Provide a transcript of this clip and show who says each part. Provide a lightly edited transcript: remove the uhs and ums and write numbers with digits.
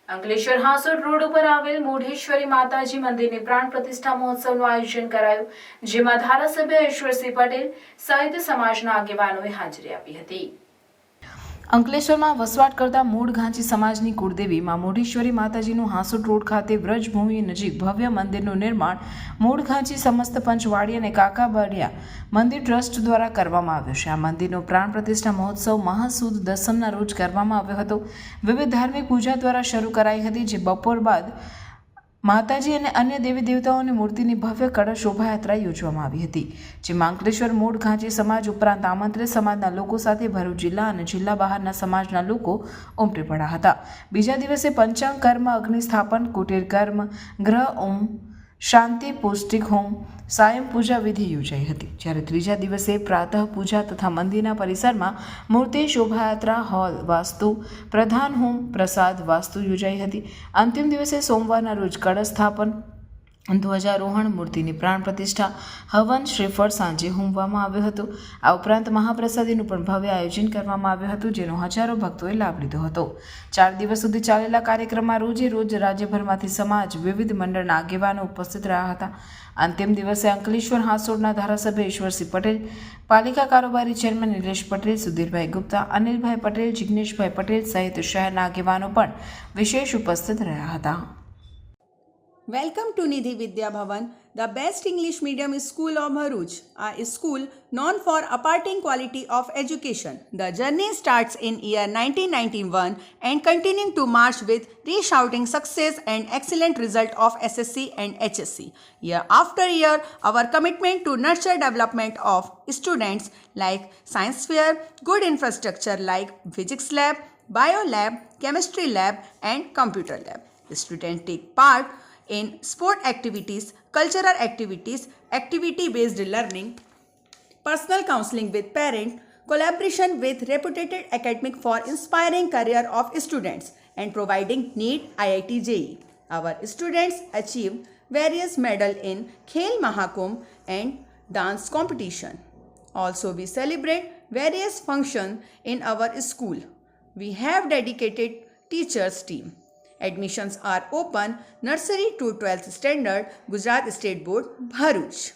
Speaker 1: Ankleshwar Hansot road ઉપર આવેલ મોઢેશ્વરી માતાજી મંદિરની પ્રાણ પ્રતિષ્ઠા મહોત્સવનું આયોજન કરાયું, જેમાં ધારાસભ્ય ઈશ્વરસિંહ પટેલ સહિત સમાજના આગેવાનોએ હાજરી આપી હતી. અંકલેશ્વરમાં વસવાટ કરતા મૂળ ઘાંચી સમાજની કુળદેવી માં મોઢેશ્વરી માતાજીનું હાંસોડ રોડ ખાતે વ્રજભૂમિ નજીક ભવ્ય મંદિરનું નિર્માણ મૂળ ઘાંચી સમસ્ત પંચવાડી અને કાકાબાડિયા મંદિર ટ્રસ્ટ દ્વારા કરવામાં આવ્યું છે. આ મંદિરનો પ્રાણ પ્રતિષ્ઠા મહોત્સવ મહાસુદ દસમના રોજ કરવામાં આવ્યો હતો. વિવિધ ધાર્મિક પૂજા દ્વારા શરૂ કરાઈ હતી, જે બપોર બાદ માતાજી અને અન્ય દેવી દેવતાઓની મૂર્તિની ભવ્ય કળશ શોભાયાત્રા યોજવામાં આવી હતી, જેમાં અંકલેશ્વર મૂળ ઘાંચી સમાજ ઉપરાંત આમંત્રિત સમાજના લોકો સાથે ભરૂચ જિલ્લા અને જિલ્લા બહારના સમાજના લોકો ઉમટી પડ્યા હતા. બીજા દિવસે પંચાંગ કર્મ, અગ્નિ સ્થાપન, કુટીર કર્મ, ગ્રહ ઓમ શાંતિ, પૌષ્ટિક હોમ, સાયં પૂજા વિધિ યોજાઈ હતી. જ્યારે ત્રીજા દિવસે પ્રાતઃ પૂજા તથા મંદિરના પરિસરમાં મૂર્તિ શોભાયાત્રા, હોલ વાસ્તુ, પ્રધાન હોમ, પ્રસાદ વાસ્તુ યોજાઈ હતી. અંતિમ દિવસે સોમવારના રોજ કળશ સ્થાપન, ધ્વજારોહણ, મૂર્તિની પ્રાણ પ્રતિષ્ઠા, હવન, શ્રીફળ સાંજે હોમવામાં આવ્યો હતો. આ ઉપરાંત મહાપ્રસાદીનું પણ ભવ્ય આયોજન કરવામાં આવ્યું હતું, જેનો હજારો ભક્તોએ લાભ લીધો હતો. 4 દિવસ સુધી ચાલેલા કાર્યક્રમમાં રોજે રોજ રાજ્યભરમાંથી સમાજ, વિવિધ મંડળના આગેવાનો ઉપસ્થિત રહ્યા હતા. અંતિમ દિવસે અંકલેશ્વર હાંસોડના ધારાસભ્ય ઈશ્વરસિંહ પટેલ, પાલિકા કારોબારી ચેરમેન નિલેશ પટેલ, સુધીરભાઈ ગુપ્તા, અનિલભાઈ પટેલ, જિગ્નેશભાઈ પટેલ સહિત શહેરના આગેવાનો પણ વિશેષ ઉપસ્થિત રહ્યા હતા.
Speaker 2: Welcome to Nidhi Vidya Bhavan, the best English medium school of Bharuch, a school known for imparting quality of education. The journey starts in year 1991 and continuing to march with resounding success and excellent result of SSC and HSC. Year after year, our commitment to nurture development of students like science fair, good infrastructure like physics lab, bio lab, chemistry lab and computer lab. Students take part in sport activities, cultural activities, activity-based learning, personal counseling with parents, collaboration with reputed academic for inspiring career of students and providing NEET IIT JEE. Our students achieve various medal in Khel Mahakumbh and dance competition. Also, we celebrate various functions in our school. We have dedicated teachers team. Admissions are open nursery to 12th standard, Gujarat State Board, Bharuch.